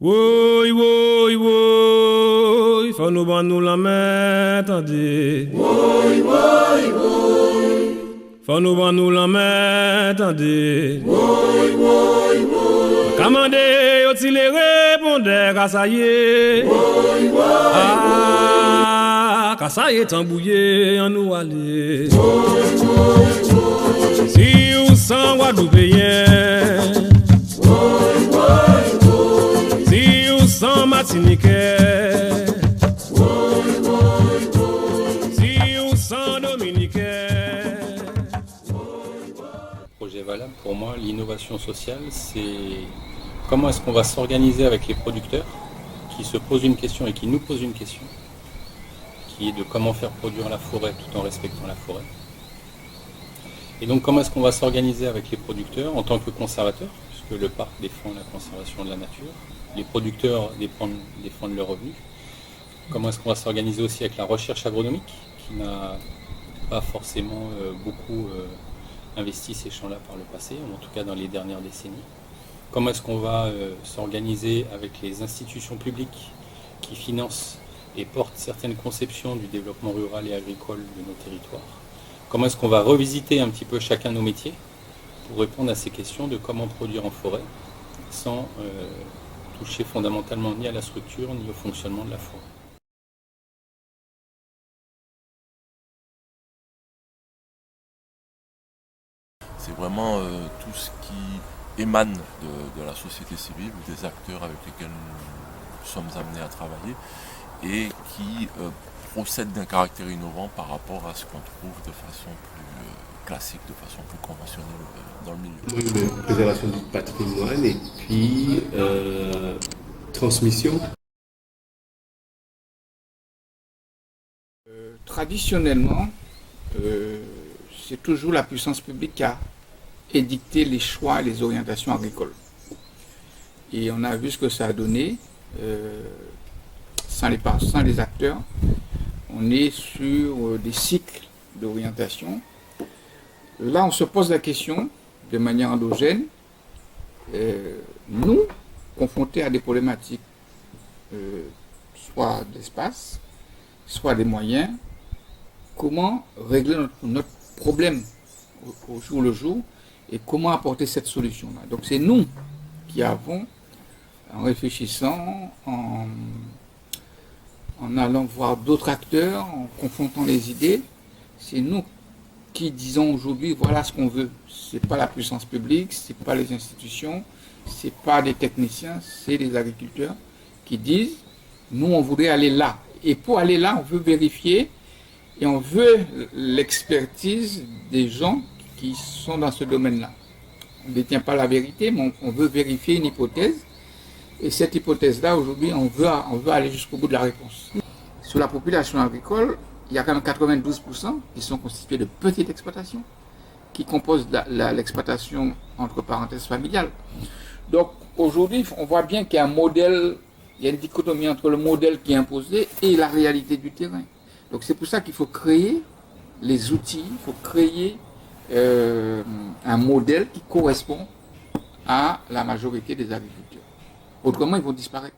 Oui, oui, oui, faut nous prendre nous la main, attendez. Oui, oui, oui. Faut nous prendre nous la main, attendez. Oui, oui, oui. Commandez, yo-t-il les répondeurs, car ça y est. Oui, oui. Ah, car ça y est, embouillé, en nous aller. Oui, oui, oui. Si vous sans Guadeloupéen. Oui, oui, oui. Si vous sans Martiniquais. Oui, oui, oui. Si vous sans Dominicain. Projet valable, pour moi, l'innovation sociale, c'est comment est-ce qu'on va s'organiser avec les producteurs qui se posent une question et qui nous posent une question, qui est de comment faire produire la forêt tout en respectant la forêt. Et donc comment est-ce qu'on va s'organiser avec les producteurs en tant que conservateurs, puisque le parc défend la conservation de la nature, les producteurs défendent leurs revenus. Comment est-ce qu'on va s'organiser aussi avec la recherche agronomique, qui n'a pas forcément beaucoup investi ces champs-là par le passé, ou en tout cas dans les dernières décennies. Comment est-ce qu'on va s'organiser avec les institutions publiques qui financent et portent certaines conceptions du développement rural et agricole de nos territoires. Comment est-ce qu'on va revisiter un petit peu chacun nos métiers pour répondre à ces questions de comment produire en forêt sans toucher fondamentalement ni à la structure ni au fonctionnement de la forêt. C'est vraiment tout ce qui émane de la société civile ou des acteurs avec lesquels nous sommes amenés à travailler et qui procèdent d'un caractère innovant par rapport à ce qu'on trouve de façon plus classique, de façon plus conventionnelle dans le milieu. Oui, préservation du patrimoine et puis transmission. Traditionnellement, c'est toujours la puissance publique qui a édicté les choix et les orientations agricoles. Et on a vu ce que ça a donné. Sans les acteurs, on est sur des cycles d'orientation. Là, on se pose la question de manière endogène. Nous, confrontés à des problématiques, soit d'espace, soit des moyens, comment régler notre problème au jour le jour et comment apporter cette solution-là. Donc c'est nous qui avons, en réfléchissant, en allant voir d'autres acteurs, en confrontant les idées, c'est nous qui disons aujourd'hui voilà ce qu'on veut. C'est pas la puissance publique, c'est pas les institutions, c'est pas des techniciens, c'est les agriculteurs qui disent nous on voudrait aller là. Et pour aller là, on veut vérifier et on veut l'expertise des gens qui sont dans ce domaine-là. On ne détient pas la vérité, mais on veut vérifier une hypothèse. Et cette hypothèse-là, aujourd'hui, on veut aller jusqu'au bout de la réponse. Sur la population agricole, il y a quand même 92% qui sont constitués de petites exploitations, qui composent l'exploitation entre parenthèses familiale. Donc aujourd'hui, on voit bien qu'il y a un modèle, il y a une dichotomie entre le modèle qui est imposé et la réalité du terrain. Donc c'est pour ça qu'il faut créer les outils, il faut créer un modèle qui correspond à la majorité des agriculteurs. Autrement, ils vont disparaître.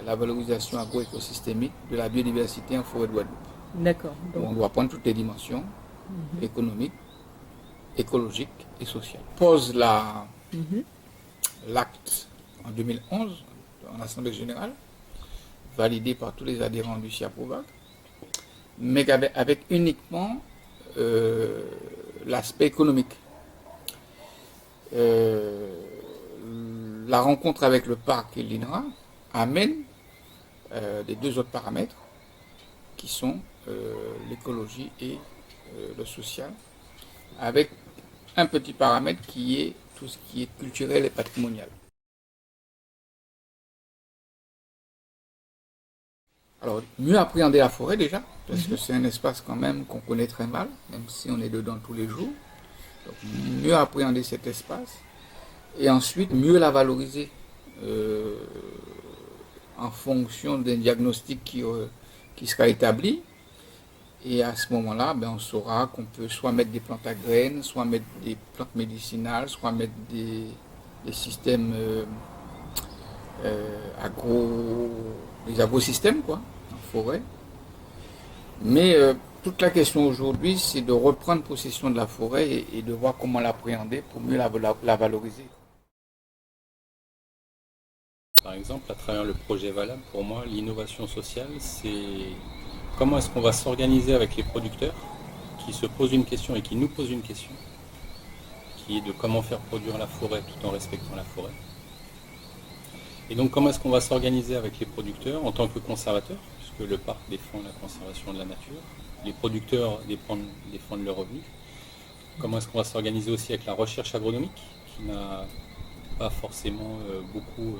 La valorisation agro-écosystémique de la biodiversité en forêt de Guadeloupe. D'accord. On doit prendre toutes les dimensions économiques, écologiques et sociales. Pose l'acte en 2011 en Assemblée générale, validé par tous les adhérents du CIAPROVAC, mais avec uniquement l'aspect économique. La rencontre avec le parc et l'INRA amène les deux autres paramètres qui sont l'écologie et le social, avec un petit paramètre qui est tout ce qui est culturel et patrimonial. Alors, mieux appréhender la forêt déjà, parce que c'est un espace quand même qu'on connaît très mal, même si on est dedans tous les jours. Donc, mieux appréhender cet espace et ensuite mieux la valoriser en fonction d'un diagnostic qui sera établi Et à ce moment-là, on saura qu'on peut soit mettre des plantes à graines, soit mettre des plantes médicinales, soit mettre des systèmes des agrosystèmes quoi, en forêt. Mais toute la question aujourd'hui, c'est de reprendre possession de la forêt et de voir comment l'appréhender pour mieux la valoriser. Par exemple, à travers le projet Valable, pour moi, l'innovation sociale, c'est comment est-ce qu'on va s'organiser avec les producteurs qui se posent une question et qui nous posent une question, qui est de comment faire produire la forêt tout en respectant la forêt. Et donc comment est-ce qu'on va s'organiser avec les producteurs en tant que conservateurs, puisque le parc défend la conservation de la nature, les producteurs défendent leurs revenus. Comment est-ce qu'on va s'organiser aussi avec la recherche agronomique, qui n'a pas forcément beaucoup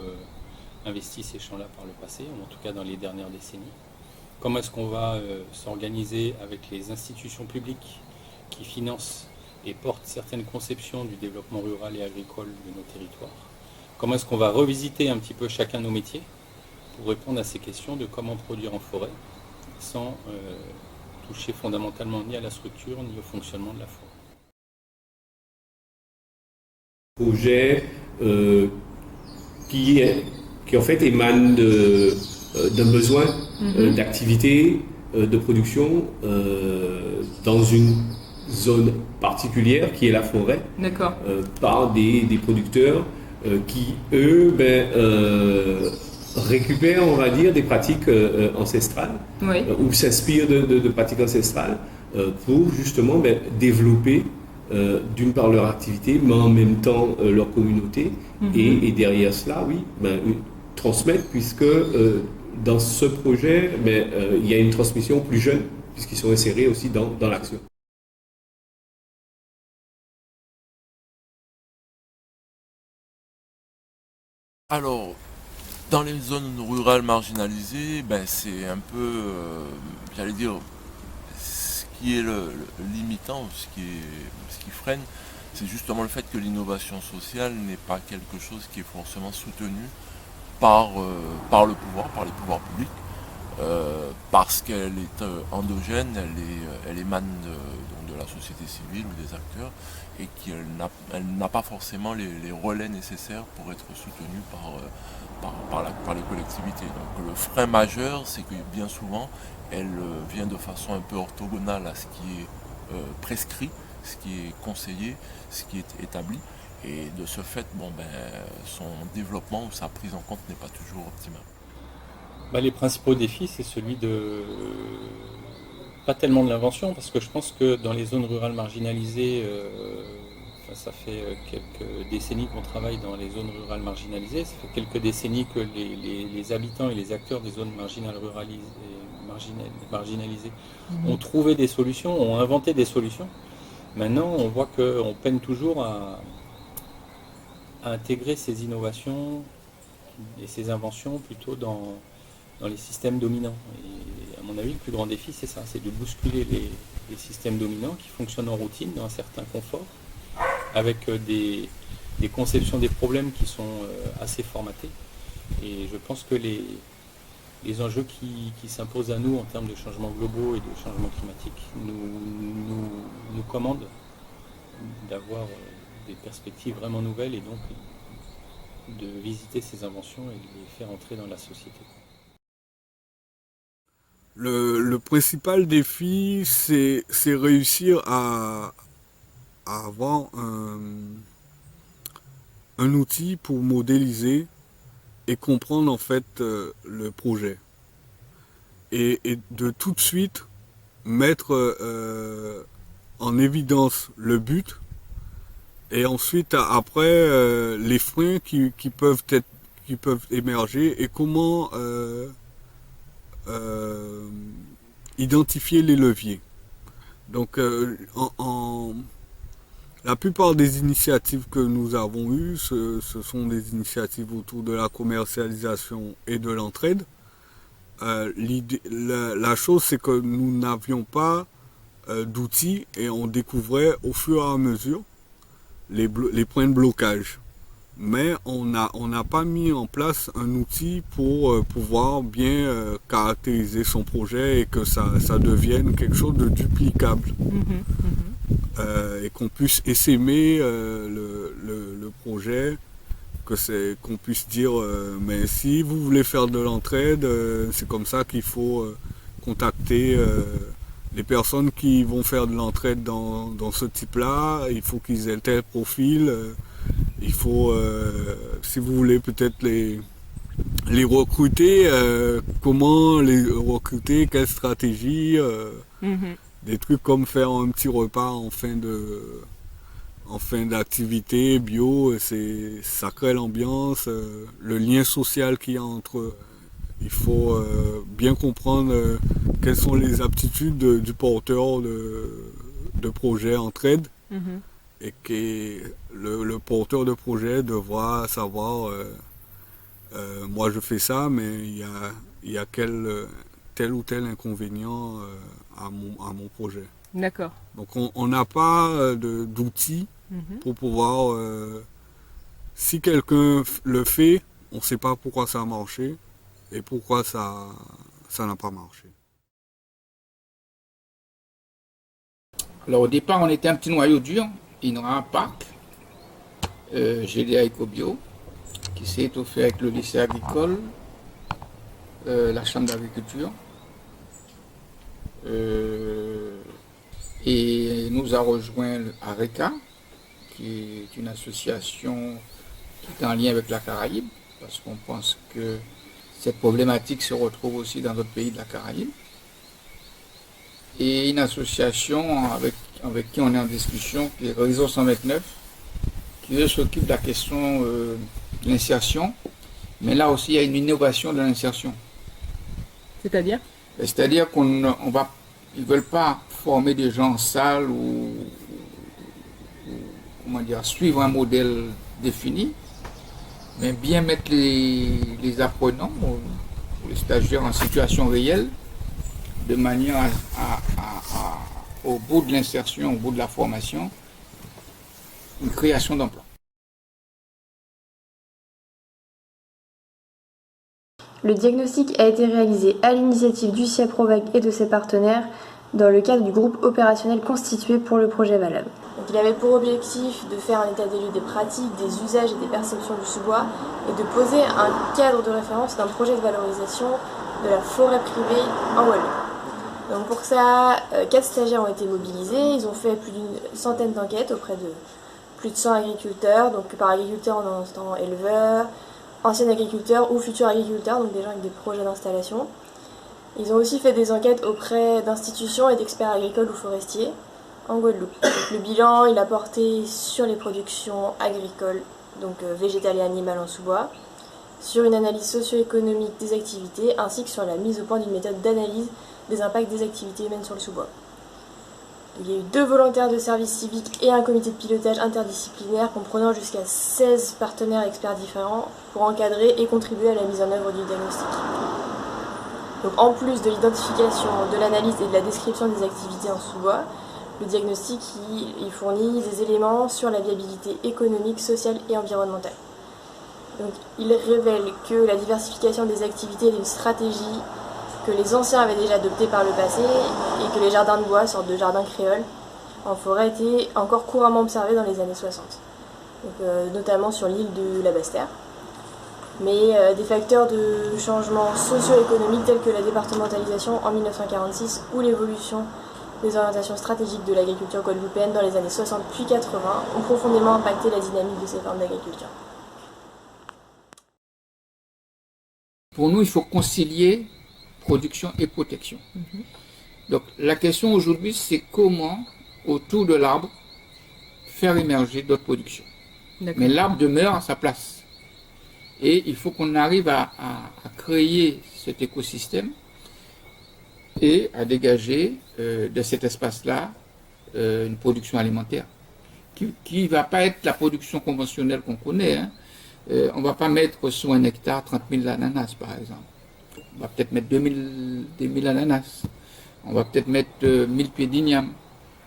investi ces champs-là par le passé, ou en tout cas dans les dernières décennies. Comment est-ce qu'on va s'organiser avec les institutions publiques qui financent et portent certaines conceptions du développement rural et agricole de nos territoires. Comment est-ce qu'on va revisiter un petit peu chacun nos métiers pour répondre à ces questions de comment produire en forêt sans toucher fondamentalement ni à la structure ni au fonctionnement de la forêt. Projet qui en fait émane d'un besoin d'activité, de production dans une zone particulière qui est la forêt, par des producteurs qui, eux, récupèrent, on va dire, des pratiques ancestrales ou s'inspirent de pratiques ancestrales pour justement développer d'une part leur activité, mais en même temps leur communauté, et derrière cela, transmettre, puisque dans ce projet, il y a une transmission plus jeune, puisqu'ils sont insérés aussi dans l'action. Alors, dans les zones rurales marginalisées, c'est un peu, j'allais dire, ce qui est le limitant, ce qui freine, c'est justement le fait que l'innovation sociale n'est pas quelque chose qui est forcément soutenu par le pouvoir, par les pouvoirs publics, parce qu'elle est endogène, elle émane de la société civile ou des acteurs, et qu'elle n'a pas forcément les relais nécessaires pour être soutenue par les collectivités. Donc le frein majeur, c'est que bien souvent, elle vient de façon un peu orthogonale à ce qui est prescrit, ce qui est conseillé, ce qui est établi. Et de ce fait, son développement ou sa prise en compte n'est pas toujours optimale. Les principaux défis, c'est celui pas tellement de l'invention, parce que je pense que dans les zones rurales marginalisées, ça fait quelques décennies qu'on travaille dans les zones rurales marginalisées, ça fait quelques décennies que les habitants et les acteurs des zones marginalisées ont trouvé des solutions, ont inventé des solutions. Maintenant, on voit qu'on peine toujours à intégrer ces innovations et ces inventions plutôt dans les systèmes dominants. Et à mon avis, le plus grand défi, c'est ça, c'est de bousculer les systèmes dominants qui fonctionnent en routine, dans un certain confort, avec des conceptions des problèmes qui sont assez formatées. Et je pense que les enjeux qui s'imposent à nous en termes de changements globaux et de changements climatiques nous commandent d'avoir des perspectives vraiment nouvelles et donc de visiter ces inventions et de les faire entrer dans la société. Le principal défi, c'est réussir à avoir un outil pour modéliser et comprendre en fait le projet. Et de tout de suite mettre en évidence le but et ensuite après les freins qui peuvent émerger et comment identifier les leviers. Donc la plupart des initiatives que nous avons eues, ce sont des initiatives autour de la commercialisation et de l'entraide. La chose, c'est que nous n'avions pas d'outils et on découvrait au fur et à mesure les points de blocage. mais on n'a pas mis en place un outil pour pouvoir bien caractériser son projet et que ça devienne quelque chose de duplicable. Et qu'on puisse essaimer le projet, qu'on puisse dire mais si vous voulez faire de l'entraide, c'est comme ça qu'il faut contacter les personnes qui vont faire de l'entraide dans ce type-là. Il faut qu'ils aient tel profil. Il faut, si vous voulez peut-être les recruter, comment les recruter, quelle stratégie, des trucs comme faire un petit repas en fin d'activité bio, ça crée l'ambiance, le lien social qu'il y a entre eux. Il faut bien comprendre quelles sont les aptitudes du porteur de projet entraide. Et que le porteur de projet devra savoir moi je fais ça, mais il y a tel ou tel inconvénient à mon projet. D'accord. Donc on n'a pas d'outils pour pouvoir si quelqu'un le fait, on ne sait pas pourquoi ça a marché et pourquoi ça n'a pas marché. Alors au départ on était un petit noyau dur. INRA Parc, GDA EcoBio, qui s'est étoffé avec le lycée agricole, la chambre d'agriculture, et nous a rejoint ARECA, qui est une association qui est en lien avec la Caraïbe, parce qu'on pense que cette problématique se retrouve aussi dans d'autres pays de la Caraïbe, et une association avec qui on est en discussion, qui est Réseau 129, qui eux s'occupe de la question de l'insertion, mais là aussi il y a une innovation de l'insertion. C'est-à-dire ? C'est-à-dire ils ne veulent pas former des gens en salle ou suivre un modèle défini, mais bien mettre les apprenants ou les stagiaires en situation réelle, de manière au bout de l'insertion, au bout de la formation, une création d'emplois. Le diagnostic a été réalisé à l'initiative du CIAPROVAC et de ses partenaires dans le cadre du groupe opérationnel constitué pour le projet Valable. Donc, il avait pour objectif de faire un état des lieux des pratiques, des usages et des perceptions du sous-bois et de poser un cadre de référence d'un projet de valorisation de la forêt privée en Guadeloupe. Donc pour ça, 4 stagiaires ont été mobilisés, ils ont fait plus d'une centaine d'enquêtes auprès de plus de 100 agriculteurs, donc par agriculteurs on entend éleveurs, anciens agriculteurs ou futurs agriculteurs, donc des gens avec des projets d'installation. Ils ont aussi fait des enquêtes auprès d'institutions et d'experts agricoles ou forestiers en Guadeloupe. Donc le bilan, il a porté sur les productions agricoles, donc végétales et animales en sous-bois, sur une analyse socio-économique des activités, ainsi que sur la mise au point d'une méthode d'analyse des impacts des activités humaines sur le sous-bois. Il y a eu 2 volontaires de service civique et un comité de pilotage interdisciplinaire comprenant jusqu'à 16 partenaires experts différents pour encadrer et contribuer à la mise en œuvre du diagnostic. Donc en plus de l'identification, de l'analyse et de la description des activités en sous-bois, le diagnostic il fournit des éléments sur la viabilité économique, sociale et environnementale. Donc il révèle que la diversification des activités est une stratégie que les anciens avaient déjà adopté par le passé et que les jardins de bois, sorte de jardins créoles, en forêt étaient encore couramment observés dans les années 60, donc, notamment sur l'île de la Basse-Terre. Mais des facteurs de changement socio-économique tels que la départementalisation en 1946 ou l'évolution des orientations stratégiques de l'agriculture guadeloupéenne dans les années 60 puis 80 ont profondément impacté la dynamique de ces formes d'agriculture. Pour nous, il faut concilier production et protection. Donc la question aujourd'hui, c'est comment, autour de l'arbre, faire émerger d'autres productions. Mais l'arbre demeure à sa place. Et il faut qu'on arrive à créer cet écosystème et à dégager de cet espace-là une production alimentaire qui ne va pas être la production conventionnelle qu'on connaît. On ne va pas mettre sur un hectare 30 000 ananas, par exemple. On va peut-être mettre 2000 ananas. On va peut-être mettre 1000 pieds d'igname.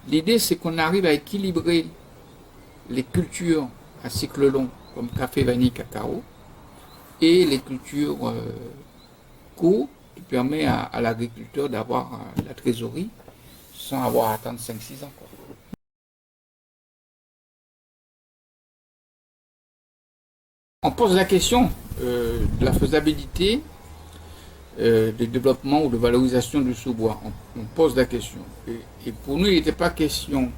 L'idée, c'est qu'on arrive à équilibrer les cultures à cycle long, comme café, vanille, cacao, et les cultures courtes qui permettent à l'agriculteur d'avoir la trésorerie sans avoir à attendre 5-6 ans. On pose la question de la faisabilité de développement ou de valorisation du sous-bois. On pose la question. Et pour nous, il n'était pas question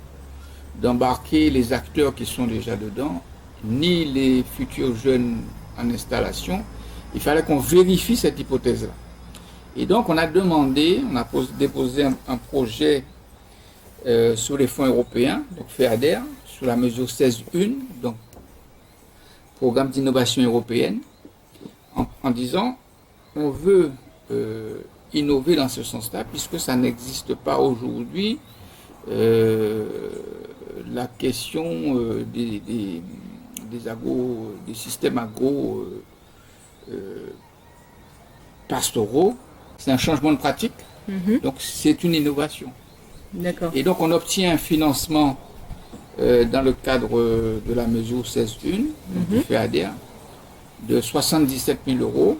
d'embarquer les acteurs qui sont déjà dedans, ni les futurs jeunes en installation. Il fallait qu'on vérifie cette hypothèse-là. Et donc, on a demandé, on a déposé un projet sur les fonds européens, donc FEADER, sur la mesure 16.1, donc programme d'innovation européenne, en disant on veut innover dans ce sens-là, puisque ça n'existe pas aujourd'hui, la question des systèmes agro pastoraux. C'est un changement de pratique, donc c'est une innovation. D'accord. Et donc on obtient un financement dans le cadre de la mesure 16.1 du FEADER de 77 000 €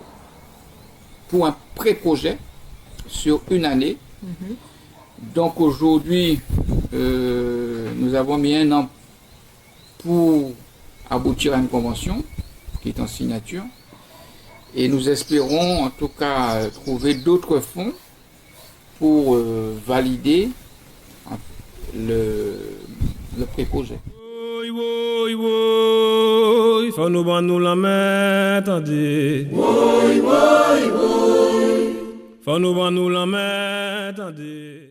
pour un pré-projet sur une année. Donc aujourd'hui, nous avons mis 1 an pour aboutir à une convention qui est en signature. Et nous espérons en tout cas trouver d'autres fonds pour valider le pré-projet. Faut nous prendre nous la main, attendez. Faut nous prendre nous la main, attendez.